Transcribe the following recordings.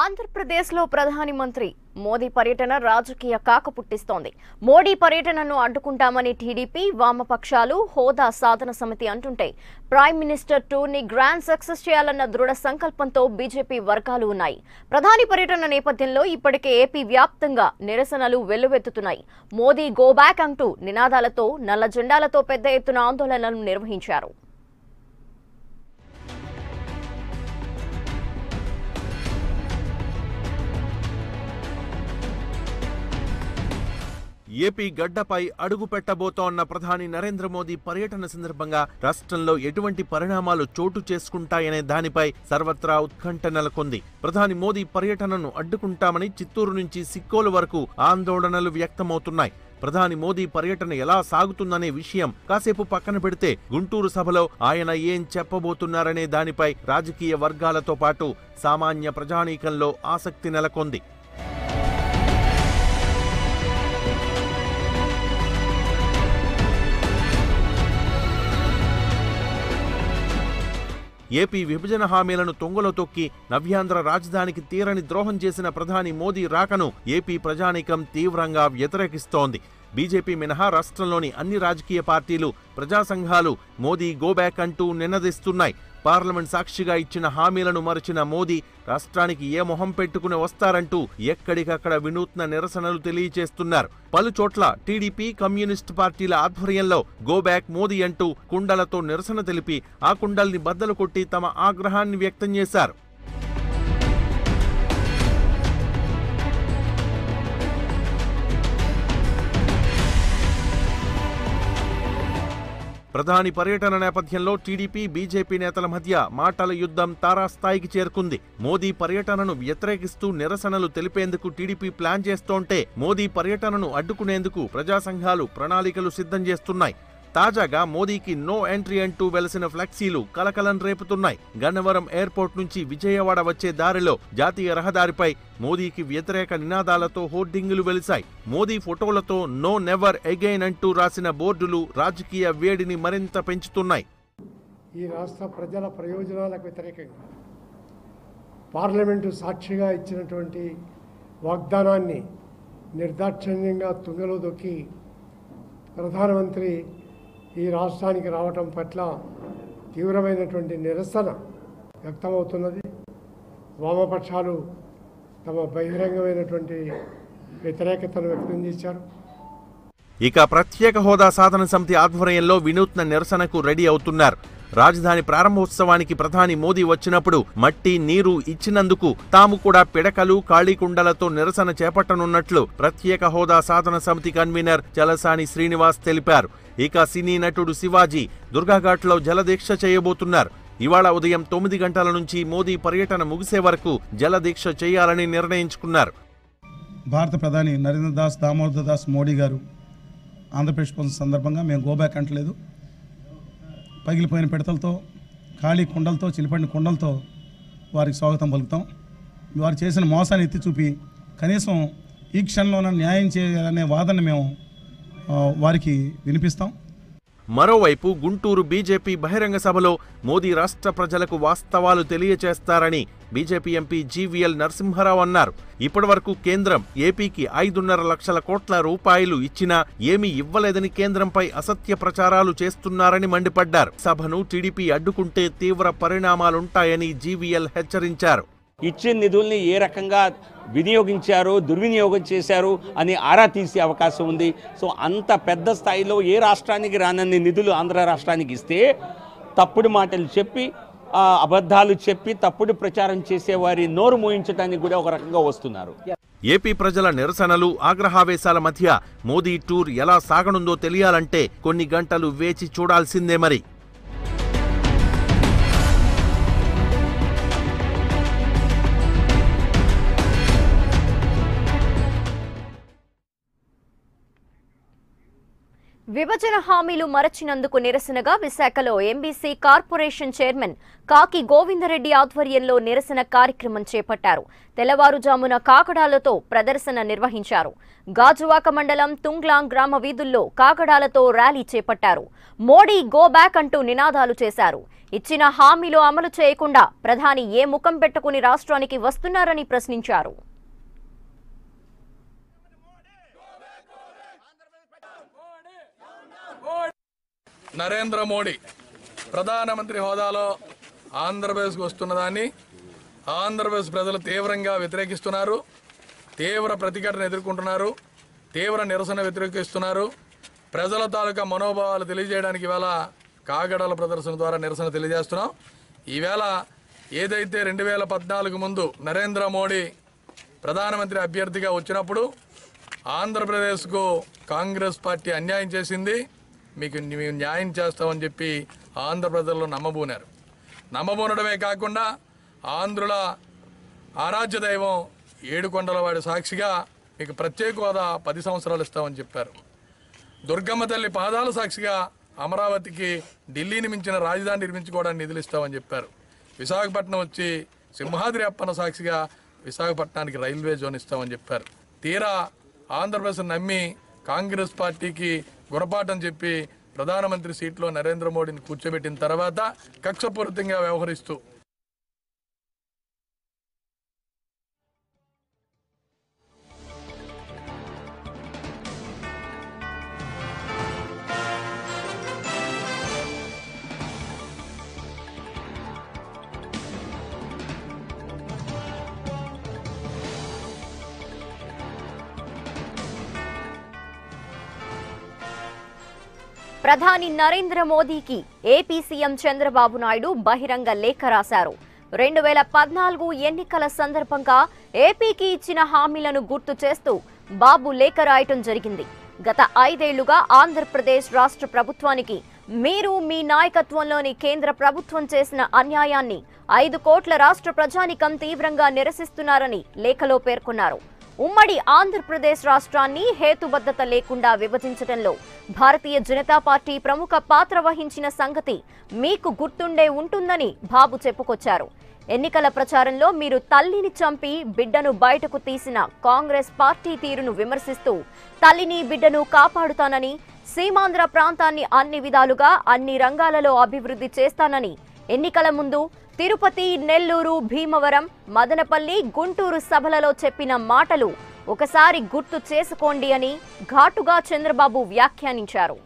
ఆంధ్రప్రదేశ్లో ప్రధాని మంత్రి మోదీ పర్యటన రాజకీయ కాక పుట్టిస్తోంది. మోడీ పర్యటనను అడ్డుకుంటామని టీడీపీ, వామపక్షాలు, హోదా సాధన సమితి అంటుంటే ప్రైమ్ మినిస్టర్ టూర్ని గ్రాండ్ సక్సెస్ చేయాలన్న దృఢ సంకల్పంతో బీజేపీ వర్గాలు ఉన్నాయి. ప్రధాని పర్యటన నేపథ్యంలో ఇప్పటికే ఏపీ వ్యాప్తంగా నిరసనలు వెల్లువెత్తుతున్నాయి. మోదీ గో బ్యాక్ అంటూ నినాదాలతో, నల్ల జెండాలతో పెద్ద ఎత్తున ఆందోళనలు నిర్వహించారు. ఏపీ గడ్డపై అడుగు పెట్టబోతోన్న ప్రధాని నరేంద్ర మోదీ పర్యటన సందర్భంగా రాష్ట్రంలో ఎటువంటి పరిణామాలు చోటు చేసుకుంటాయనే దానిపై సర్వత్రా ఉత్కంఠ నెలకొంది. ప్రధాని మోదీ పర్యటనను అడ్డుకుంటామని చిత్తూరు నుంచి సిక్కోలు వరకు ఆందోళనలు వ్యక్తమవుతున్నాయి. ప్రధాని మోదీ పర్యటన ఎలా సాగుతుందనే విషయం కాసేపు పక్కన పెడితే గుంటూరు సభలో ఆయన ఏం చెప్పబోతున్నారనే దానిపై రాజకీయ వర్గాలతో పాటు సామాన్య ప్రజానీకంలో ఆసక్తి నెలకొంది. ఏపీ విభజన హామీలను తొంగలో తొక్కి నవ్యాంధ్ర రాజధానికి తీరని ద్రోహం చేసిన ప్రధాని మోదీ రాకను ఏపీ ప్రజానీకం తీవ్రంగా వ్యతిరేకిస్తోంది. బీజేపీ మినహా రాష్ట్రంలోని అన్ని రాజకీయ పార్టీలు, ప్రజా సంఘాలు మోదీ గోబ్యాక్ అంటూ నినదిస్తున్నాయి. పార్లమెంట్ సాక్షిగా ఇచ్చిన హామీలను మరచిన మోదీ రాష్ట్రానికి ఏ మొహం పెట్టుకుని వస్తారంటూ ఎక్కడికక్కడ వినూత్న నిరసనలు తెలియచేస్తున్నారు. పలుచోట్ల టీడీపీ, కమ్యూనిస్టు పార్టీల ఆధ్వర్యంలో గోబ్యాక్ మోదీ అంటూ కుండలతో నిరసన తెలిపి ఆ కుండల్ని బద్దలు కొట్టి తమ ఆగ్రహాన్ని వ్యక్తం చేశారు. ప్రధాని పర్యటన నేపథ్యంలో టీడీపీ, బీజేపీ నేతల మధ్య మాటల యుద్ధం తారాస్థాయికి చేరుకుంది. మోదీ పర్యటనను వ్యతిరేకిస్తూ నిరసనలు తెలిపేందుకు టీడీపీ ప్లాన్ చేస్తోంటే మోదీ పర్యటనను అడ్డుకునేందుకు ప్రజా సంఘాలు ప్రణాళికలు సిద్ధం చేస్తున్నాయి. తాజాగా మోదీకి నో ఎంట్రీ అంటూ వెలసిన ఫ్లెక్సీలు కలకలం రేపుతున్నాయి. గన్నవరం ఎయిర్పోర్ట్ నుంచి విజయవాడ వచ్చే దారిలో జాతీయ రహదారిపై మోదీకి వ్యతిరేక నినాదాలతో హోర్డింగులు వెలిశాయి. మోదీ ఫోటోలతో నో నెవర్ అగైన్ అంటూ రాసిన బోర్డులు రాజకీయ వేడిని మరింత పెంచుతున్నాయి. ఈ రాష్ట్ర ప్రజల ప్రయోజనాలకు వ్యతిరేకంగా పార్లమెంటు సాక్షిగా ఇచ్చినటువంటి వాగ్దానాన్ని నిర్దాక్షిణ్యంగా తుంగలో దొక్కి ప్రధానమంత్రి ఈ రాష్ట్రానికి రావటం పట్ల తీవ్రమైనటువంటి నిరసన వ్యక్తమవుతున్నది. వామపక్షాలు తమ బహిరంగమైనటువంటి వ్యతిరేకతను వ్యక్తం చేశారు. ఇక ప్రత్యేక హోదా సాధన సమితి ఆధ్వర్యంలో వినూత్న నిరసనకు రెడీ అవుతున్నారు. రాజధాని ప్రారంభోత్సవానికి ప్రధాని మోదీ వచ్చినప్పుడు మట్టి, నీరు ఇచ్చినందుకు తాము కూడా పిడకలు, ఖాళీకుండలతో నిరసన చేపట్టనున్నట్లు ప్రత్యేక హోదా సాధన సమితి కన్వీనర్ చలసాని శ్రీనివాస్ తెలిపారు. ఇక సినీ నటుడు శివాజీ దుర్గాఘాట్లో జలదీక్ష చేయబోతున్నారు. ఇవాళ ఉదయం 9 గంటల నుంచి మోదీ పర్యటన ముగిసే వరకు జలదీక్ష చేయాలని నిర్ణయించుకున్నారు. భారత ప్రధాని నరేంద్ర దాస్ దామోదర్ దాస్ మోడీ గారు ఆంధ్రప్రదేశ్ సందర్భంగా మేము గోబ్యాక్ అంటలేదు. పగిలిపోయిన పిడతలతో, ఖాళీ కుండలతో, చిలిపడిన కుండలతో వారికి స్వాగతం పలుకుతాం. వారు చేసిన మోసాన్ని ఎత్తి చూపి కనీసం ఈ క్షణంలోనే న్యాయం చేయాలనే వాదన మేము వారికి వినిపిస్తాం. మరోవైపు గుంటూరు బీజేపీ బహిరంగ సభలో మోదీ రాష్ట్ర ప్రజలకు వాస్తవాలు తెలియచేస్తారని బీజేపీ ఎంపీ జీవీఎల్ నరసింహారావు అన్నారు. ఇప్పటివరకు కేంద్రం ఏపీకి 5.5 లక్షల కోట్ల రూపాయలు ఇచ్చినా ఏమీ ఇవ్వలేదని కేంద్రంపై అసత్య ప్రచారాలు చేస్తున్నారని మండిపడ్డారు. సభను టీడీపీ అడ్డుకుంటే తీవ్ర పరిణామాలుంటాయని జీవీఎల్ హెచ్చరించారు. ఇచ్చిన నిధుల్ని ఏ రకంగా వినియోగించారు, దుర్వినియోగం చేశారు అని ఆరా తీసే అవకాశం ఉంది. సో అంత పెద్ద స్థాయిలో ఏ రాష్ట్రానికి రానన్ని నిధులు ఆంధ్ర రాష్ట్రానికి ఇస్తే తప్పుడు మాటలు చెప్పి, అబద్ధాలు చెప్పి, తప్పుడు ప్రచారం చేసేవారి నోరు మూయించడానికి కూడా ఒక రకంగా వస్తున్నారు. ఏపీ ప్రజల నిరసనలు, ఆగ్రహావేశాల మధ్య మోదీ టూర్ ఎలా సాగనుందో తెలియాలంటే కొన్ని గంటలు వేచి చూడాల్సిందే మరి. విభజన హామీలు మరచినందుకు నిరసనగా విశాఖలో ఎంబీసీ కార్పొరేషన్ చైర్మన్ కాకి గోవిందరెడ్డి ఆధ్వర్యంలో నిరసన కార్యక్రమం చేపట్టారు. తెల్లవారుజామున కాకడాలతో ప్రదర్శన నిర్వహించారు. గాజువాక మండలం తుంగ్లాంగ్ గ్రామ వీధుల్లో కాకడాలతో ర్యాలీ చేపట్టారు. మోడీ గో బ్యాక్ అంటూ నినాదాలు చేశారు. ఇచ్చిన హామీలు అమలు చేయకుండా ప్రధాని ఏ ముఖం పెట్టుకుని రాష్ట్రానికి వస్తున్నారని ప్రశ్నించారు. నరేంద్ర మోడీ ప్రధానమంత్రి హోదాలో ఆంధ్రప్రదేశ్కు వస్తున్నదాన్ని ఆంధ్రప్రదేశ్ ప్రజలు తీవ్రంగా వ్యతిరేకిస్తున్నారు. తీవ్ర ప్రతిఘటన ఎదుర్కొంటున్నారు. తీవ్ర నిరసన వ్యతిరేకిస్తున్నారు. ప్రజల తాలూకా మనోభావాలు తెలియజేయడానికి ఈవేళ కాగడాల ప్రదర్శన ద్వారా నిరసన తెలియజేస్తున్నాం. ఈవేళ ఏదైతే 2014 ముందు నరేంద్ర మోడీ ప్రధానమంత్రి అభ్యర్థిగా వచ్చినప్పుడు ఆంధ్రప్రదేశ్కు కాంగ్రెస్ పార్టీ అన్యాయం చేసింది, మీకు మేము న్యాయం చేస్తామని చెప్పి ఆంధ్ర ప్రజల్లో నమ్మబోనారు. నమ్మబోనడమే కాకుండా ఆంధ్రుల ఆరాధ్య దైవం ఏడుకొండలవాడి సాక్షిగా మీకు ప్రత్యేక హోదా 10 సంవత్సరాలు ఇస్తామని చెప్పారు. దుర్గమ్మ తల్లి పాదాల సాక్షిగా అమరావతికి ఢిల్లీని మించిన రాజధాని నిర్మించుకోవడానికి నిధులు ఇస్తామని చెప్పారు. విశాఖపట్నం వచ్చి సింహాద్రి అప్పన్న సాక్షిగా విశాఖపట్నానికి రైల్వే జోన్ ఇస్తామని చెప్పారు. తీరా ఆంధ్రప్రదేశ్ నమ్మి కాంగ్రెస్ పార్టీకి గుణపాఠం చెప్పి ప్రధానమంత్రి సీట్లో నరేంద్ర మోడీని కూర్చోబెట్టిన తర్వాత కక్షపూరితంగా వ్యవహరిస్తూ ప్రధాని నరేంద్ర మోదీకి ఏపీ సీఎం చంద్రబాబు నాయుడు బహిరంగ లేఖ రాశారు. 2014 ఎన్నికల సందర్భంగా ఏపీకి ఇచ్చిన హామీలను గుర్తు చేస్తూ బాబు లేఖ రాయటం జరిగింది. గత 5 ఏళ్లుగా ఆంధ్రప్రదేశ్ రాష్ట్ర ప్రభుత్వానికి మీరు మీ నాయకత్వంలోని కేంద్ర ప్రభుత్వం చేసిన అన్యాయాన్ని 5 కోట్ల రాష్ట్ర ప్రజానికం తీవ్రంగా నిరసిస్తున్నారని లేఖలో పేర్కొన్నారు. ఉమ్మడి ఆంధ్రప్రదేశ్ రాష్ట్రాన్ని హేతుబద్ధత లేకుండా విభజించడంలో భారతీయ జనతా పార్టీ ప్రముఖ పాత్ర వహించిన సంగతి మీకు గుర్తుండే ఉంటుందని బాబు చెప్పుకొచ్చారు. ఎన్నికల ప్రచారంలో మీరు తల్లిని చంపి బిడ్డను బయటకు తీసిన కాంగ్రెస్ పార్టీ తీరును విమర్శిస్తూ తల్లిని బిడ్డను కాపాడుతానని, సీమాంధ్ర ప్రాంతాన్ని అన్ని విధాలుగా అన్ని రంగాలలో అభివృద్ధి చేస్తానని ఎన్నికల ముందు తిరుపతి, నెల్లూరు, భీమవరం, మదనపల్లి, గుంటూరు సభలలో చెప్పిన మాటలు ఒకసారి గుర్తు చేసుకోండి అని ఘాటుగా చంద్రబాబు వ్యాఖ్యానించారు.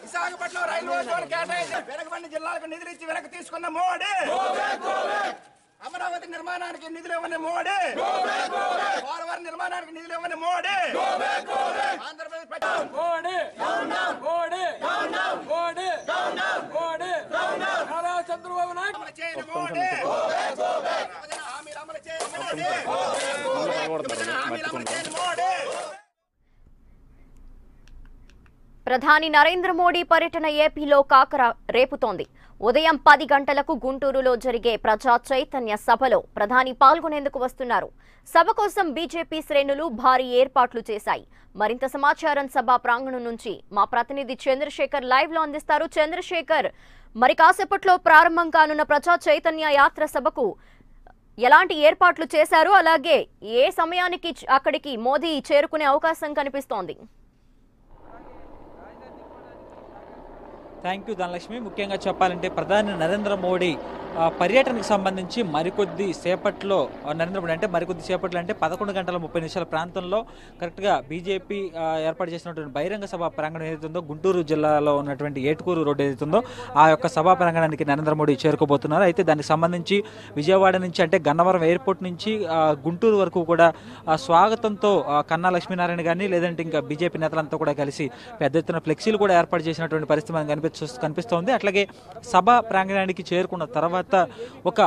విశాఖపట్నం రైల్వే జోన్ కేటాయించి వెనకబడిన జిల్లాలకు నిధులు ఇచ్చి వెనక్కి తీసుకున్న మోడీ, అమరావతి నిర్మాణానికి నిధులు ఇవ్వని మోడీ, పోలవరం నిర్మాణానికి నిధులు ఇవ్వని మోడీ, ఆంధ్రప్రదేశ్ చంద్రబాబు నాయుడు అమలు చేయని మోడీ, హామీలు అమలు చేయని మోడీ. ప్రధాని నరేంద్ర మోడీ పర్యటన ఏపీలో కాకర రేపుతోంది. ఉదయం 10 గంటలకు గుంటూరులో జరిగే ప్రజా చైతన్య సభలో ప్రధాని పాల్గొనేందుకు వస్తున్నారు. సభ కోసం బీజేపీ శ్రేణులు భారీ ఏర్పాట్లు చేశాయి. మరింత సమాచారం సభా ప్రాంగణం నుంచి మా ప్రతినిధి చంద్రశేఖర్ లైవ్ లో అందిస్తారు. చంద్రశేఖర్, మరి కాసేపట్లో ప్రారంభం కానున్న ప్రజా చైతన్య యాత్ర సభకు ఎలాంటి ఏర్పాట్లు చేశారు, అలాగే ఏ సమయానికి అక్కడికి మోదీ చేరుకునే అవకాశం కనిపిస్తోంది? Thank you Dhanalakshmi. ముఖ్యంగా చెప్పాలంటే ప్రధాని నరేంద్ర మోడీ పర్యటనకు సంబంధించి మరికొద్ది సేపట్లో మరికొద్ది సేపట్లో అంటే 11:30 ప్రాంతంలో కరెక్ట్గా బీజేపీ ఏర్పాటు చేసినటువంటి బహిరంగ సభ ప్రాంగణం ఏదైతుందో గుంటూరు జిల్లాలో ఉన్నటువంటి ఏటుకూరు రోడ్డు ఏదైతుందో ఆ యొక్క సభా ప్రాంగణానికి నరేంద్ర మోడీ చేరుకోబోతున్నారు. అయితే దానికి సంబంధించి విజయవాడ నుంచి అంటే గన్నవరం ఎయిర్పోర్ట్ నుంచి గుంటూరు వరకు కూడా స్వాగతంతో కన్నా లక్ష్మీనారాయణ గారిని లేదంటే ఇంకా బీజేపీ నేతలంతా కూడా కలిసి పెద్ద ఎత్తున ఫ్లెక్సీలు కూడా ఏర్పాటు చేసినటువంటి పరిస్థితి మనకు కనిపిస్తోంది. అట్లాగే సభ ప్రాంగణానికి చేరుకున్న తర్వాత ఒక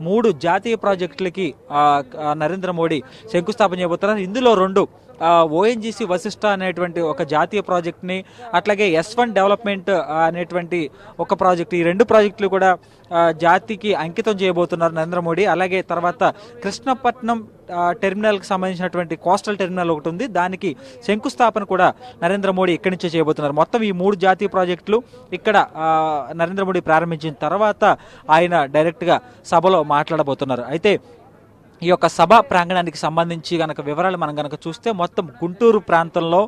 3 జాతీయ ప్రాజెక్టులకి నరేంద్ర మోడీ శంకుస్థాపన చేయబోతున్నారు. ఇందులో 2 ఓఎన్జీసీ వశిష్ట అనేటువంటి ఒక జాతీయ ప్రాజెక్ట్ని, అట్లాగే S1 డెవలప్మెంట్ అనేటువంటి ఒక ప్రాజెక్ట్, ఈ 2 ప్రాజెక్టులు కూడా జాతికి అంకితం చేయబోతున్నారు నరేంద్ర మోడీ. అలాగే తర్వాత కృష్ణపట్నం టెర్మినల్కి సంబంధించినటువంటి కోస్టల్ టెర్మినల్ ఒకటి ఉంది, దానికి శంకుస్థాపన కూడా నరేంద్ర మోడీ ఇక్కడి నుంచే చేయబోతున్నారు. మొత్తం ఈ 3 జాతీయ ప్రాజెక్టులు ఇక్కడ నరేంద్ర మోడీ ప్రారంభించిన తర్వాత ఆయన డైరెక్ట్గా సభలో మాట్లాడబోతున్నారు. అయితే ఈ యొక్క సభ ప్రాంగణానికి సంబంధించి గనక వివరాలు మనం గనక చూస్తే మొత్తం గుంటూరు ప్రాంతంలో,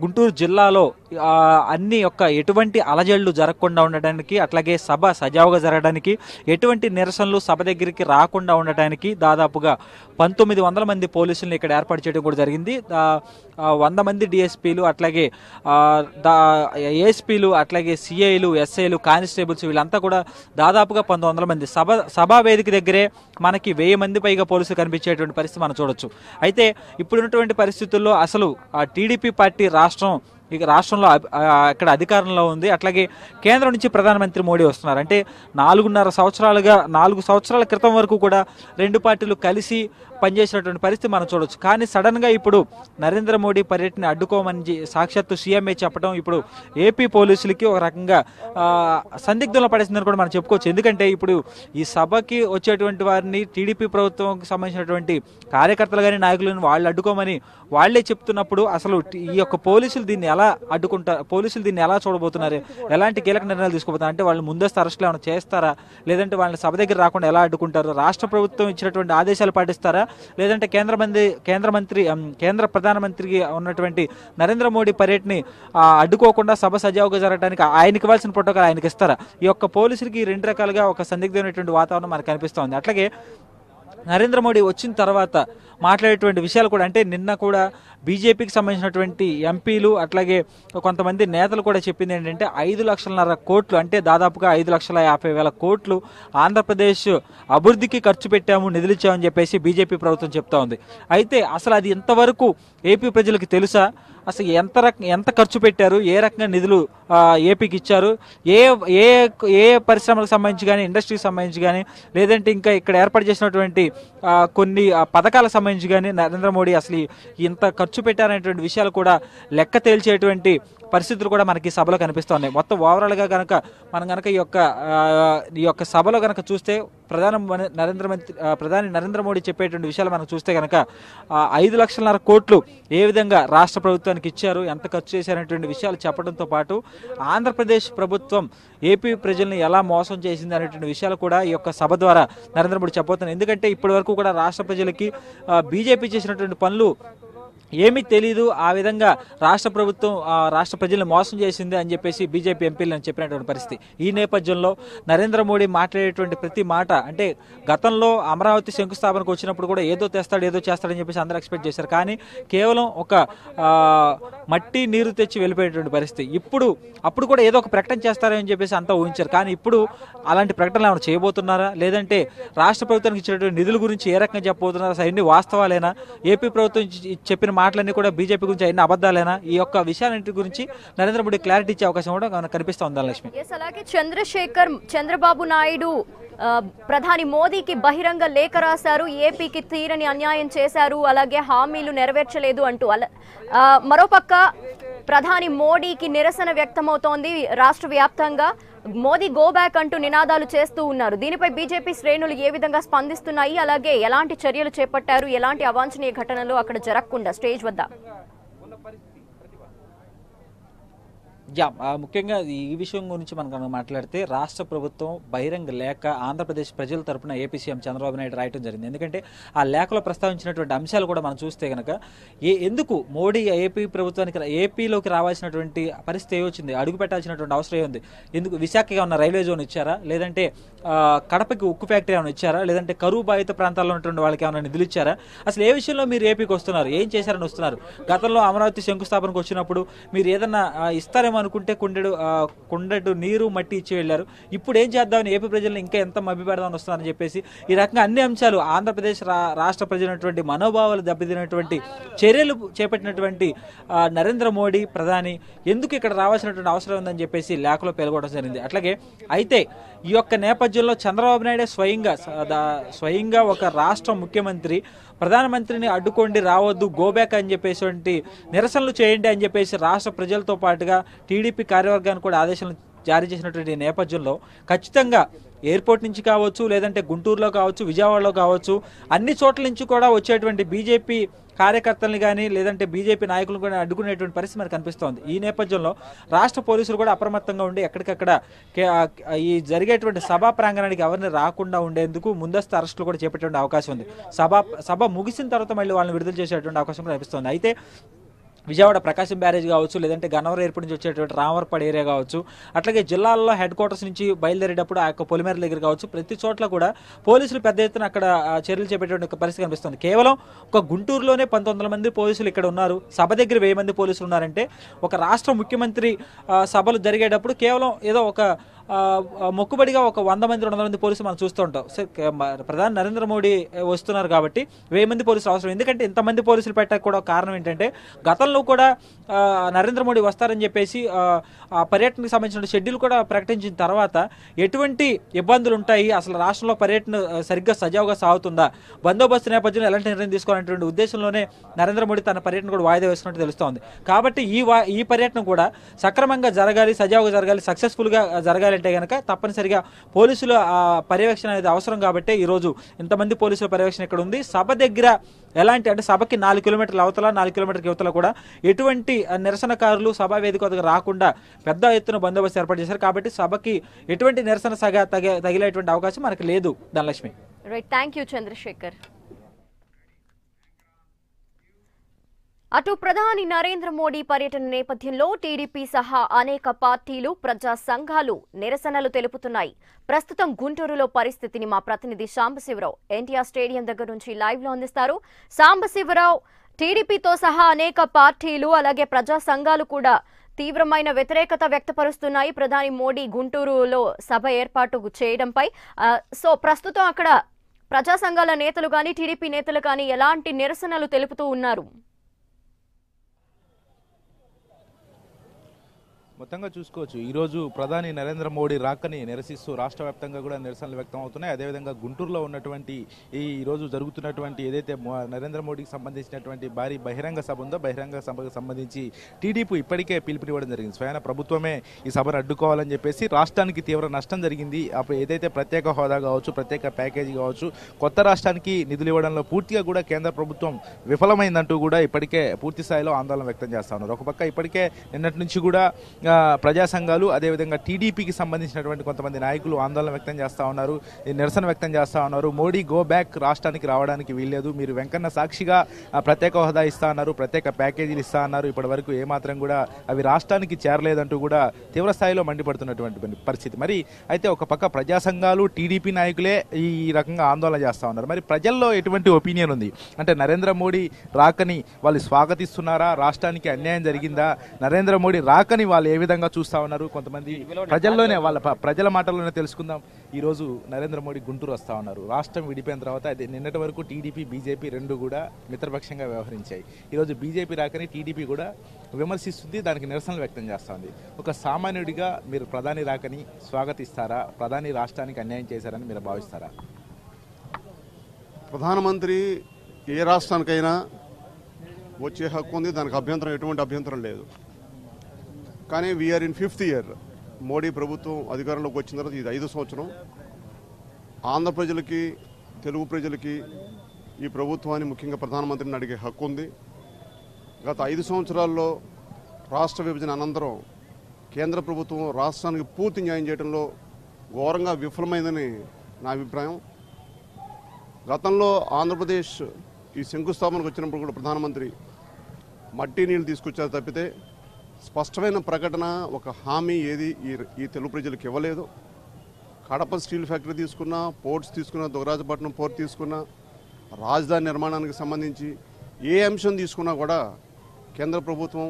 గుంటూరు జిల్లాలో అన్ని యొక్క ఎటువంటి అలజడులు జరగకుండా ఉండడానికి, అట్లాగే సభ సజావుగా జరగడానికి, ఎటువంటి నిరసనలు సభ దగ్గరికి రాకుండా ఉండటానికి దాదాపుగా 1900 మంది పోలీసులను ఇక్కడ ఏర్పాటు చేయడం కూడా జరిగింది. 100 మంది డిఎస్పీలు, అట్లాగే ఏఎస్పీలు, అట్లాగే సిఐలు, ఎస్ఐలు, కానిస్టేబుల్స్ వీళ్ళంతా కూడా దాదాపుగా 1900 మంది సభా వేదిక దగ్గరే మనకి 1000 మంది పైగా పోలీసులు కనిపించేటువంటి పరిస్థితి మనం చూడొచ్చు. అయితే ఇప్పుడున్నటువంటి పరిస్థితుల్లో అసలు టీడీపీ పార్టీ రాష్ట్రంలో ఇక్కడ అధికారంలో ఉంది. అట్లాగే కేంద్రం నుంచి ప్రధానమంత్రి మోడీ వస్తున్నారు. అంటే 4 సంవత్సరాల క్రితం వరకు కూడా 2 పార్టీలు కలిసి పనిచేసినటువంటి పరిస్థితి మనం చూడొచ్చు. కానీ సడన్గా ఇప్పుడు నరేంద్ర మోడీ పర్యటన అడ్డుకోమని సాక్షాత్తు సీఎంఏ చెప్పడం ఇప్పుడు ఏపీ పోలీసులకి ఒక రకంగా సందిగ్ధంలో పడేసిందని కూడా మనం చెప్పుకోవచ్చు. ఎందుకంటే ఇప్పుడు ఈ సభకి వచ్చేటువంటి వారిని టీడీపీ ప్రభుత్వంకి సంబంధించినటువంటి కార్యకర్తలు కానీ నాయకులను వాళ్ళు అడ్డుకోమని వాళ్లే చెప్తున్నప్పుడు అసలు ఈ యొక్క పోలీసులు దీన్ని ఎలా అడ్డుకుంటారు, పోలీసులు దీన్ని ఎలా చూడబోతున్నారు, ఎలాంటి కీలక నిర్ణయాలు తీసుకోబోతున్నారు, అంటే వాళ్ళు ముందస్తు అరెస్టులు ఏమైనా చేస్తారా, లేదంటే వాళ్ళని సభ దగ్గర రాకుండా ఎలా అడ్డుకుంటారు, రాష్ట్ర ప్రభుత్వం ఇచ్చినటువంటి ఆదేశాలు పాటిస్తారా, లేదంటే కేంద్ర ప్రధానమంత్రికి ఉన్నటువంటి నరేంద్ర మోడీ పర్యటనని అడ్డుకోకుండా సభ సజావుగా జరగడానికి ఆయనకి ఇవ్వాల్సిన ప్రోటోకాల్ ఆయనకి ఇస్తారా? ఈ యొక్క పోలీసులకి 2 రకాలుగా ఒక సందిగ్ధమైనటువంటి వాతావరణం మనకు కనిపిస్తోంది. అట్లాగే నరేంద్ర మోడీ వచ్చిన తర్వాత మాట్లాడేటువంటి విషయాలు కూడా, అంటే నిన్న కూడా బీజేపీకి సంబంధించినటువంటి ఎంపీలు అట్లాగే కొంతమంది నేతలు కూడా చెప్పింది ఏంటంటే 5,50,000 కోట్లు అంటే దాదాపుగా 5,50,000 కోట్లు ఆంధ్రప్రదేశ్ అభివృద్ధికి ఖర్చు పెట్టాము, నిధులు ఇచ్చామని చెప్పేసి బీజేపీ ప్రభుత్వం చెప్తా ఉంది. అయితే అసలు అది ఇంతవరకు ఏపీ ప్రజలకు తెలుసా? అసలు ఎంత ఖర్చు పెట్టారు, ఏ రకంగా నిధులు ఏపీకి ఇచ్చారు, ఏ పరిశ్రమలకు సంబంధించి కానీ, ఇండస్ట్రీకి సంబంధించి కానీ, లేదంటే ఇంకా ఇక్కడ ఏర్పాటు చేసినటువంటి కొన్ని పథకాలకు సంబంధించి కానీ నరేంద్ర మోడీ అసలు ఇంత ఖర్చు పెట్టారనేటువంటి విషయాలు కూడా లెక్క తేల్చేటువంటి పరిస్థితులు కూడా మనకి సభలో కనిపిస్తున్నాయి. మొత్తం ఓవరాల్గా కనుక మనం కనుక ఈ యొక్క సభలో కనుక చూస్తే ప్రధాని నరేంద్ర మోడీ చెప్పేటువంటి విషయాలు మనం చూస్తే కనుక 5,50,000 కోట్లు ఏ విధంగా రాష్ట్ర ప్రభుత్వానికి ఇచ్చారు, ఎంత ఖర్చు చేశారనేటువంటి విషయాలు చెప్పడంతో పాటు ఆంధ్రప్రదేశ్ ప్రభుత్వం ఏపీ ప్రజల్ని ఎలా మోసం చేసింది అనేటువంటి విషయాలు కూడా ఈ యొక్క సభ ద్వారా నరేంద్ర మోడీ చెప్పబోతున్నారు. ఎందుకంటే ఇప్పటి వరకు కూడా రాష్ట్ర ప్రజలకి బీజేపీ చేసినటువంటి పనులు ఏమీ తెలీదు, ఆ విధంగా రాష్ట్ర ప్రభుత్వం రాష్ట్ర ప్రజలను మోసం చేసింది అని చెప్పేసి బీజేపీ ఎంపీలను చెప్పినటువంటి పరిస్థితి. ఈ నేపథ్యంలో నరేంద్ర మోడీ మాట్లాడేటువంటి ప్రతి మాట, అంటే గతంలో అమరావతి శంకుస్థాపనకు వచ్చినప్పుడు కూడా ఏదో చేస్తాడని చెప్పేసి అందరూ ఎక్స్పెక్ట్ చేశారు. కానీ కేవలం ఒక మట్టి నీరు తెచ్చి వెళ్ళిపోయేటువంటి పరిస్థితి. అప్పుడు కూడా ఏదో ఒక ప్రకటన చేస్తారని చెప్పేసి అంతా ఊహించారు. కానీ ఇప్పుడు అలాంటి ప్రకటనలు ఏమైనా చేయబోతున్నారా, లేదంటే రాష్ట్ర ప్రభుత్వానికి ఇచ్చినటువంటి నిధుల గురించి ఏ రకంగా చెప్పబోతున్నారా, అవన్నీ వాస్తవాలేనా, ఏపీ ప్రభుత్వం చెప్పిన మాటలన్నీ కూడా బీజేపీ గురించి అయిన అబద్ధాలేనా, ఈ యొక్క విషయాలన్నింటి గురించి నరేంద్ర మోడీ క్లారిటీ ఇచ్చే అవకాశం కూడా కనిపిస్తోంది లక్ష్మి. అలాగే చంద్రబాబు నాయుడు ప్రధాని మోదీకి బహిరంగ లేఖ రాశారు, ఏపీకి తీరని అన్యాయం చేశారు, అలాగే హామీలు నెరవేర్చలేదు అంటూ. మరోపక్క ప్రధాని మోడీకి నిరసన వ్యక్తమవుతోంది రాష్ట్ర వ్యాప్తంగా. మోదీ గో బ్యాక్ అంటూ నినాదాలు చేస్తూ ఉన్నారు. దీనిపై బీజేపీ శ్రేణులు ఏ విధంగా స్పందిస్తున్నాయి, అలాగే ఎలాంటి చర్యలు చేపట్టారు, ఎలాంటి అవాంఛనీయ ఘటనలు అక్కడ జరగకుండా స్టేజ్ వద్ద? ముఖ్యంగా ఈ విషయం గురించి మనం మాట్లాడితే రాష్ట్ర ప్రభుత్వం బహిరంగ లేఖ ఆంధ్రప్రదేశ్ ప్రజల తరపున ఏపీ సీఎం చంద్రబాబు నాయుడు రాయటం జరిగింది. ఎందుకంటే ఆ లేఖలో ప్రస్తావించినటువంటి అంశాలు కూడా మనం చూస్తే కనుక ఎందుకు మోడీ ఏపీ ప్రభుత్వానికి ఏపీలోకి రావాల్సినటువంటి పరిస్థితి ఏమొచ్చింది, అడుగు పెట్టాల్సినటువంటి అవసరం ఏముంది, ఎందుకు విశాఖకి ఉన్న రైల్వే జోన్ ఇచ్చారా, లేదంటే కడపకి ఉక్కు ఫ్యాక్టరీ ఏమైనా ఇచ్చారా, లేదంటే కరువు బాధిత ప్రాంతాల్లో ఉన్నటువంటి వాళ్ళకి ఏమైనా నిధులు ఇచ్చారా, అసలు ఏ విషయంలో మీరు ఏపీకి వస్తున్నారు, ఏం చేశారని వస్తున్నారు? గతంలో అమరావతి శంకుస్థాపనకు వచ్చినప్పుడు మీరు ఏదన్నా ఇస్తారేమో అనుకుంటే కుండెడు నీరు మట్టి ఇచ్చి వెళ్ళారు. ఇప్పుడు ఏం చేద్దామని ఏపీ ప్రజలను ఇంకా ఎంత మభ్య పెడదామని వస్తున్నారని చెప్పేసి ఈ రకంగా అన్ని అంశాలు ఆంధ్రప్రదేశ్ రాష్ట్ర ప్రజలైనటువంటి మనోభావాలు దెబ్బతినటువంటి చర్యలు చేపట్టినటువంటి నరేంద్ర మోడీ ప్రధాని ఎందుకు ఇక్కడ రావాల్సినటువంటి అవసరం ఉందని చెప్పేసి లేఖలో పేర్కొనడం జరిగింది. అట్లాగే అయితే ఈ యొక్క నేపథ్యంలో చంద్రబాబు నాయుడే స్వయంగా ఒక రాష్ట్ర ముఖ్యమంత్రి ప్రధానమంత్రిని అడ్డుకోండి, రావద్దు, గోబ్యాక్ అని చెప్పేసి నిరసనలు చేయండి అని చెప్పేసి రాష్ట్ర ప్రజలతో పాటుగా టీడీపీ కార్యవర్గానికి కూడా ఆదేశాలు జారీ చేసినటువంటి నేపథ్యంలో ఖచ్చితంగా ఎయిర్పోర్ట్ నుంచి కావచ్చు, లేదంటే గుంటూరులో కావచ్చు, విజయవాడలో కావచ్చు, అన్ని చోట్ల నుంచి కూడా వచ్చేటువంటి బీజేపీ కార్యకర్తల్ని కానీ లేదంటే బీజేపీ నాయకులను కూడా అడ్డుకునేటువంటి పరిస్థితి మనకు కనిపిస్తోంది. ఈ నేపథ్యంలో రాష్ట్ర పోలీసులు కూడా అప్రమత్తంగా ఉండి ఎక్కడికక్కడ ఈ జరిగేటువంటి సభా ప్రాంగణానికి ఎవరిని రాకుండా ఉండేందుకు ముందస్తు అరెస్టులు కూడా చేపట్టేటువంటి అవకాశం ఉంది. సభ ముగిసిన తర్వాత మళ్ళీ వాళ్ళని విడుదల చేసేటువంటి అవకాశం కూడా కనిపిస్తోంది. అయితే విజయవాడ ప్రకాశం బ్యారేజ్ కావచ్చు, లేదంటే గన్నవరం ఎయిర్పోర్ట్ నుంచి వచ్చేటువంటి రామవరపాడు ఏరియా కావచ్చు, అట్లాగే జిల్లాల్లో హెడ్ క్వార్టర్స్ నుంచి బయలుదేరేటప్పుడు ఆ యొక్క పొలిమేర దగ్గర కావచ్చు, ప్రతి చోట్ల కూడా పోలీసులు పెద్ద ఎత్తున అక్కడ చర్యలు చేపట్టేటువంటి పరిస్థితి కనిపిస్తుంది. కేవలం ఒక గుంటూరులోనే 1900 మంది పోలీసులు ఇక్కడ ఉన్నారు, సభ దగ్గర 1000 మంది పోలీసులు ఉన్నారంటే ఒక రాష్ట్ర ముఖ్యమంత్రి సభలు జరిగేటప్పుడు కేవలం ఏదో ఒక మొక్కుబడిగా ఒక 100 మంది 200 మంది పోలీసులు మనం చూస్తూ ఉంటాం. ప్రధాని నరేంద్ర మోడీ వస్తున్నారు కాబట్టి 1000 మంది పోలీసులు అవసరం. ఎందుకంటే ఇంతమంది పోలీసులు పెట్టడానికి కూడా కారణం ఏంటంటే గతంలో కూడా నరేంద్ర మోడీ వస్తారని చెప్పేసి పర్యటనకు సంబంధించిన షెడ్యూల్ కూడా ప్రకటించిన తర్వాత ఎటువంటి ఇబ్బందులు ఉంటాయి, అసలు రాష్ట్రంలో పర్యటన సరిగ్గా సజావుగా సాగుతుందా, బందోబస్తు నేపథ్యంలో ఎలాంటి నిర్ణయం తీసుకోవాలనేటువంటి ఉద్దేశంలోనే నరేంద్ర మోడీ తన పర్యటన కూడా వాయిదా వేస్తున్నట్టు తెలుస్తోంది. కాబట్టి ఈ పర్యటన కూడా సక్రమంగా జరగాలి, సజావుగా జరగాలి, సక్సెస్ఫుల్గా జరగాలి అంటే కనుక తప్పనిసరిగా పోలీసుల పర్యవేక్షణ అనేది అవసరం. కాబట్టి ఈరోజు ఇంతమంది పోలీసుల పర్యవేక్షణ ఇక్కడ ఉంది. సభ దగ్గర ఎలాంటి అంటే సభకి 4 కిలోమీటర్ల అవతల 4 కిలోమీటర్ల యువతల కూడా ఎటువంటి నిరసనకారులు సభా వేదిక వద్దకు రాకుండా పెద్ద ఎత్తున బందోబస్తు ఏర్పాటు చేశారు. కాబట్టి సభకి ఎటువంటి నిరసన తగిలేటువంటి అవకాశం మనకు లేదు. Dhanalakshmi. Right, thank you Chandrasekhar. అటు ప్రధాని నరేంద్ర మోడీ పర్యటన నేపథ్యంలో టీడీపీ సహా అనేక పార్టీలు, ప్రజా సంఘాలు నిరసనలు తెలుపుతున్నాయి. ప్రస్తుతం గుంటూరులో పరిస్థితిని మా ప్రతినిధి సాంబశివరావు ఎన్టీఆర్ స్టేడియం దగ్గర నుంచి లైవ్ లో అందిస్తారు. సాంబశివరావు, టీడీపీతో సహా అనేక పార్టీలు అలాగే ప్రజా సంఘాలు కూడా తీవ్రమైన వ్యతిరేకత వ్యక్తపరుస్తున్నాయి ప్రధాని మోడీ గుంటూరులో సభ ఏర్పాటు చేయడంపై. సో ప్రస్తుతం అక్కడ ప్రజా సంఘాల నేతలు కానీ టీడీపీ నేతలు కానీ ఎలాంటి నిరసనలు తెలుపుతూ ఉన్నారు? మొత్తంగా చూసుకోవచ్చు, ఈరోజు ప్రధాని నరేంద్ర మోడీ రాకని నిరసిస్తూ రాష్ట్ర వ్యాప్తంగా కూడా నిరసనలు వ్యక్తం అవుతున్నాయి. అదేవిధంగా గుంటూరులో ఉన్నటువంటి ఈరోజు జరుగుతున్నటువంటి ఏదైతే నరేంద్ర మోడీకి సంబంధించినటువంటి భారీ బహిరంగ సభ ఉందో, బహిరంగ సభకు సంబంధించి టీడీపీ ఇప్పటికే పిలుపునివ్వడం జరిగింది. స్వయాన ప్రభుత్వమే ఈ సభను అడ్డుకోవాలని చెప్పేసి, రాష్ట్రానికి తీవ్ర నష్టం జరిగింది. అప్పుడు ఏదైతే ప్రత్యేక హోదా కావచ్చు, ప్రత్యేక ప్యాకేజీ కావచ్చు, కొత్త రాష్ట్రానికి నిధులు ఇవ్వడంలో పూర్తిగా కూడా కేంద్ర ప్రభుత్వం విఫలమైందంటూ కూడా ఇప్పటికే పూర్తి స్థాయిలో ఆందోళన వ్యక్తం చేస్తా ఉన్నారు. ఒక పక్క ఇప్పటికే నిన్నటి నుంచి కూడా ప్రజా సంఘాలు అదేవిధంగా టీడీపీకి సంబంధించినటువంటి కొంతమంది నాయకులు ఆందోళన వ్యక్తం చేస్తూ ఉన్నారు, నిరసన వ్యక్తం చేస్తూ ఉన్నారు. మోడీ గో బ్యాక్, రాష్ట్రానికి రావడానికి వీల్లేదు, మీరు వెంకన్న సాక్షిగా ప్రత్యేక హోదా ఇస్తా అన్నారు, ప్రత్యేక ప్యాకేజీలు ఇస్తా అన్నారు, ఇప్పటి వరకు ఏమాత్రం కూడా అవి రాష్ట్రానికి చేరలేదంటూ కూడా తీవ్ర స్థాయిలో మండిపడుతున్నటువంటి పరిస్థితి. మరి అయితే ఒక పక్క ప్రజా సంఘాలు, టీడీపీ నాయకులే ఈ రకంగా ఆందోళన చేస్తూ ఉన్నారు. మరి ప్రజల్లో ఎటువంటి ఒపీనియన్ ఉంది అంటే, నరేంద్ర మోడీ రాకని వాళ్ళు స్వాగతిస్తున్నారా, రాష్ట్రానికి అన్యాయం జరిగిందా, నరేంద్ర మోడీ రాకని వాళ్ళు ఏ విధంగా చూస్తా ఉన్నారు? కొంతమంది ప్రజల్లోనే ప్రజల మాటల్లోనే తెలుసుకుందాం. ఈ రోజు నరేంద్ర మోడీ గుంటూరు వస్తా ఉన్నారు. రాష్ట్రం విడిపోయిన తర్వాత అది నిన్నటి వరకు టీడీపీ, బీజేపీ రెండు కూడా మిత్రపక్షంగా వ్యవహరించాయి. ఈరోజు బీజేపీ రాకని టీడీపీ కూడా విమర్శిస్తుంది, దానికి నిరసనలు వ్యక్తం చేస్తూ ఉంది. ఒక సామాన్యుడిగా మీరు ప్రధాని రాకని స్వాగతిస్తారా, ప్రధాని రాష్ట్రానికి అన్యాయం చేశారని మీరు భావిస్తారా? ప్రధానమంత్రి ఏ రాష్ట్రానికైనా వచ్చే హక్కు ఉంది, దానికి అభ్యంతరం, ఎటువంటి అభ్యంతరం లేదు. కానీ we are in 5th year. Modi ప్రభుత్వం అధికారంలోకి వచ్చిన తర్వాత ఇది 5వ సంవత్సరం. ఆంధ్ర ప్రజలకి, తెలుగు ప్రజలకి ఈ ప్రభుత్వాన్ని, ముఖ్యంగా ప్రధానమంత్రిని అడిగే హక్కు ఉంది. గత 5 సంవత్సరాల్లో రాష్ట్ర విభజన అనంతరం కేంద్ర ప్రభుత్వం రాష్ట్రానికి పూర్తి న్యాయం చేయడంలో ఘోరంగా విఫలమైందని నా అభిప్రాయం. గతంలో ఆంధ్రప్రదేశ్ ఈ శంకుస్థాపనకు వచ్చినప్పుడు కూడా ప్రధానమంత్రి మట్టి నీళ్ళు తీసుకొచ్చారు తప్పితే స్పష్టమైన ప్రకటన, ఒక హామీ ఏది ఈ తెలుగు ప్రజలకు ఇవ్వలేదు. కడప స్టీల్ ఫ్యాక్టరీ తీసుకున్నా, పోర్ట్స్ తీసుకున్నా, దుగరాజపట్నం పోర్ట్ తీసుకున్నా, రాజధాని నిర్మాణానికి సంబంధించి ఏ అంశం తీసుకున్నా కూడా కేంద్ర ప్రభుత్వం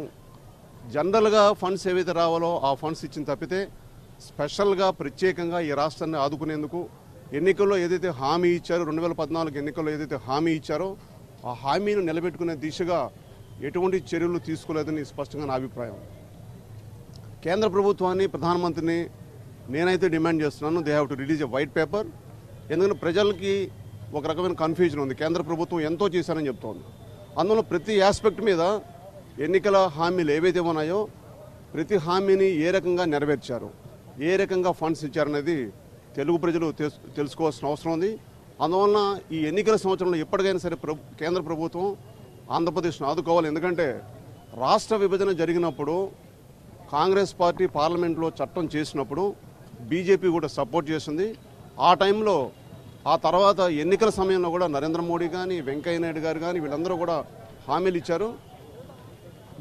జనరల్గా ఫండ్స్ ఏవైతే రావాలో ఆ ఫండ్స్ ఇచ్చిన తప్పితే స్పెషల్గా ప్రత్యేకంగా ఈ రాష్ట్రాన్ని ఆదుకునేందుకు ఎన్నికల్లో ఏదైతే హామీ ఇచ్చారో, 2014 ఎన్నికల్లో ఏదైతే హామీ ఇచ్చారో ఆ హామీని నిలబెట్టుకునే దిశగా ఎటువంటి చర్యలు తీసుకోలేదని స్పష్టంగా నా అభిప్రాయం. కేంద్ర ప్రభుత్వాన్ని, ప్రధానమంత్రిని నేనైతే డిమాండ్ చేస్తున్నాను, they have to release a white paper. ఎందుకంటే ప్రజలకి ఒక రకమైన కన్ఫ్యూజన్ ఉంది. కేంద్ర ప్రభుత్వం ఎంతో చేశారని చెప్తోంది. అందులో ప్రతి ఆస్పెక్ట్ మీద ఎన్నికల హామీలు ఏవైతే ఉన్నాయో ప్రతి హామీని ఏ రకంగా నెరవేర్చారు, ఏ రకంగా ఫండ్స్ ఇచ్చారనేది తెలుగు ప్రజలు తెలుసుకోవాల్సిన అవసరం ఉంది. అందువలన ఈ ఎన్నికల సంవత్సరంలో ఎప్పటికైనా సరే కేంద్ర ప్రభుత్వం ఆంధ్రప్రదేశ్ను ఆదుకోవాలి. ఎందుకంటే రాష్ట్ర విభజన జరిగినప్పుడు కాంగ్రెస్ పార్టీ పార్లమెంట్లో చట్టం చేసినప్పుడు బీజేపీ కూడా సపోర్ట్ చేసింది. ఆ టైంలో ఆ తర్వాత ఎన్నికల సమయంలో కూడా నరేంద్ర మోడీ కానీ, వెంకయ్య నాయుడు గారు కానీ వీళ్ళందరూ కూడా హామీలు ఇచ్చారు.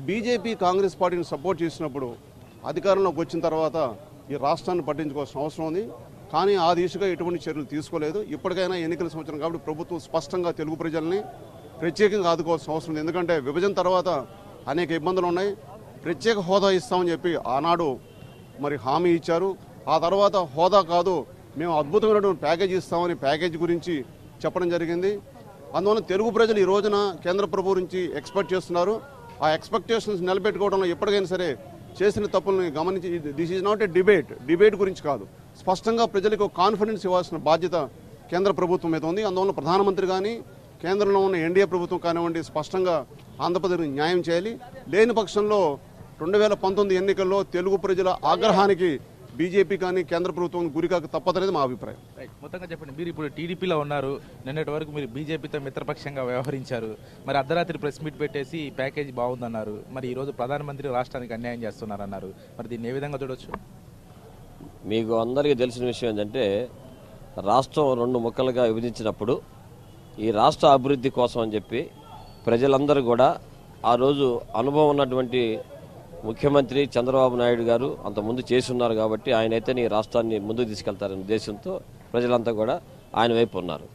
బీజేపీ కాంగ్రెస్ పార్టీని సపోర్ట్ చేసినప్పుడు అధికారంలోకి వచ్చిన తర్వాత ఈ రాష్ట్రాన్ని పట్టించుకోవాల్సిన అవసరం ఉంది. కానీ ఆ దిశగా ఎటువంటి చర్యలు తీసుకోలేదు. ఇప్పటికైనా ఎన్నికల సంవత్సరం కాబట్టి ప్రభుత్వం స్పష్టంగా తెలుగు ప్రజల్ని ప్రత్యేకంగా ఆదుకోవాల్సిన అవసరం ఉంది. ఎందుకంటే విభజన తర్వాత అనేక ఇబ్బందులు ఉన్నాయి. ప్రత్యేక హోదా ఇస్తామని చెప్పి ఆనాడు మరి హామీ ఇచ్చారు. ఆ తర్వాత హోదా కాదు, మేము అద్భుతమైనటువంటి ప్యాకేజీ ఇస్తామని ప్యాకేజీ గురించి చెప్పడం జరిగింది. అందువల్ల తెలుగు ప్రజలు ఈ రోజున కేంద్ర ప్రభుత్వం నుంచి ఎక్స్పెక్ట్ చేస్తున్నారు. ఆ ఎక్స్పెక్టేషన్స్ నిలబెట్టుకోవడంలో ఎప్పటికైనా సరే చేసిన తప్పుల్ని గమనించి, this is not a debate గురించి కాదు, స్పష్టంగా ప్రజలకు కాన్ఫిడెన్స్ ఇవ్వాల్సిన బాధ్యత కేంద్ర ప్రభుత్వం మీద ఉంది. అందువల్ల ప్రధానమంత్రి కానీ, కేంద్రంలో ఉన్న ఎన్డీఏ ప్రభుత్వం కానివ్వండి, స్పష్టంగా ఆంధ్రప్రదేశ్కి న్యాయం చేయాలి. లేని పక్షంలో 2019 ఎన్నికల్లో తెలుగు ప్రజల ఆగ్రహానికి బీజేపీ కానీ కేంద్ర ప్రభుత్వం గురికాక తప్పదనేది మా అభిప్రాయం. మొత్తంగా చెప్పండి, మీరు ఇప్పుడు టీడీపీలో ఉన్నారు, నిన్నటి వరకు మీరు బీజేపీతో మిత్రపక్షంగా వ్యవహరించారు. మరి అర్ధరాత్రి ప్రెస్ మీట్ పెట్టేసి ప్యాకేజీ బాగుందన్నారు. మరి ఈరోజు ప్రధానమంత్రి రాష్ట్రానికి అన్యాయం చేస్తున్నారన్నారు. మరి దీన్ని ఏ విధంగా చూడొచ్చు? మీకు అందరికీ తెలిసిన విషయం ఏంటంటే, రాష్ట్రం 2 ముక్కలుగా విభజించినప్పుడు ఈ రాష్ట్ర అభివృద్ధి కోసం అని చెప్పి ప్రజలందరూ కూడా ఆ రోజు అనుభవం ఉన్నటువంటి ముఖ్యమంత్రి చంద్రబాబు నాయుడు గారు అంతకుముందు చేసి ఉన్నారు కాబట్టి ఆయనైతే ఈ రాష్ట్రాన్ని ముందుకు తీసుకెళ్తారనే ఉద్దేశంతో ప్రజలంతా కూడా ఆయన వైపు ఉన్నారు.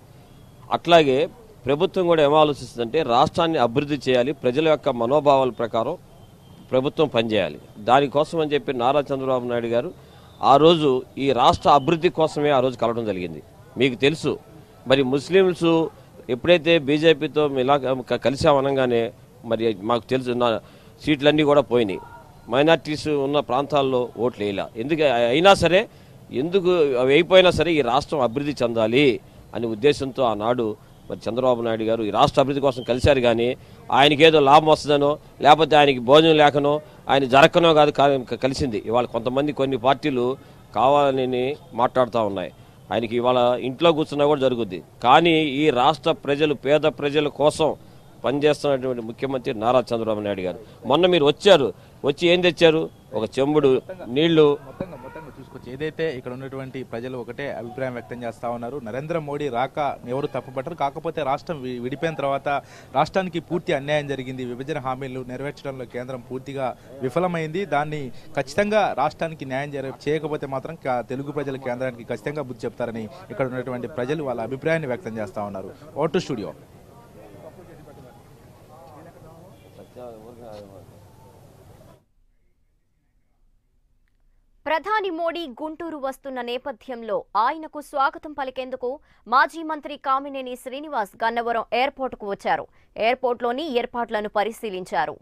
అట్లాగే ప్రభుత్వం కూడా ఏం ఆలోచిస్తుందంటే, రాష్ట్రాన్ని అభివృద్ధి చేయాలి, ప్రజల యొక్క మనోభావాల ప్రకారం ప్రభుత్వం పనిచేయాలి. దానికోసం అని చెప్పి నారా చంద్రబాబు నాయుడు గారు ఆ రోజు ఈ రాష్ట్ర అభివృద్ధి కోసమే ఆ రోజు కలవడం జరిగింది. మీకు తెలుసు, మరి ముస్లింస్ ఎప్పుడైతే బీజేపీతో ఇలా కలిసామనగానే మరి మాకు తెలుసు సీట్లన్నీ కూడా పోయినాయి. మైనార్టీస్ ఉన్న ప్రాంతాల్లో ఓట్లు వేయలే. అయినా సరే ఎందుకు అయిపోయినా సరే ఈ రాష్ట్రం అభివృద్ధి చెందాలి అనే ఉద్దేశంతో ఆనాడు మరి చంద్రబాబు నాయుడు గారు ఈ రాష్ట్ర అభివృద్ధి కోసం కలిశారు. కానీ ఆయనకేదో లాభం వస్తుందనో, లేకపోతే ఆయనకి భోజనం లేకనో, ఆయన జరగనో కాదు కలిసింది. ఇవాళ కొన్ని పార్టీలు కావాలని మాట్లాడుతూ ఉన్నాయి. ఆయనకి ఇవాళ ఇంట్లో కూర్చున్నా కూడా జరుగుద్ది. కానీ ఈ రాష్ట్ర ప్రజలు, పేద ప్రజల కోసం పనిచేస్తున్నటువంటి ముఖ్యమంత్రి నారా చంద్రబాబు నాయుడు గారు. మొన్న మీరు వచ్చి ఏం తెచ్చారు? ఒక చెంబుడు నీళ్లు. మొత్తంగా చూసుకోవచ్చు, ఏదైతే ఇక్కడ ఉన్నటువంటి ప్రజలు ఒకటే అభిప్రాయం వ్యక్తం చేస్తా ఉన్నారు. నరేంద్ర మోడీ రాక ఎవరు తప్పుపట్టరు. కాకపోతే రాష్ట్రం విడిపోయిన తర్వాత రాష్ట్రానికి పూర్తి అన్యాయం జరిగింది. విభజన హామీలు నెరవేర్చడంలో కేంద్రం పూర్తిగా విఫలమైంది. దాన్ని ఖచ్చితంగా రాష్ట్రానికి న్యాయం చేయకపోతే మాత్రం తెలుగు ప్రజలు కేంద్రానికి ఖచ్చితంగా బుద్ధి చెప్తారని ఇక్కడ ఉన్నటువంటి ప్రజలు వాళ్ళ అభిప్రాయాన్ని వ్యక్తం చేస్తా ఉన్నారు. Vote studio. ప్రధాని మోడీ గుంటూరు వస్తున్న నేపథ్యంలో ఆయనకు స్వాగతం పలికేందుకు మాజీ మంత్రి కామినేని శ్రీనివాస్ గన్నవరం ఎయిర్పోర్టుకు వచ్చారు. ఎయిర్పోర్టులోని ఏర్పాట్లను పరిశీలించారు.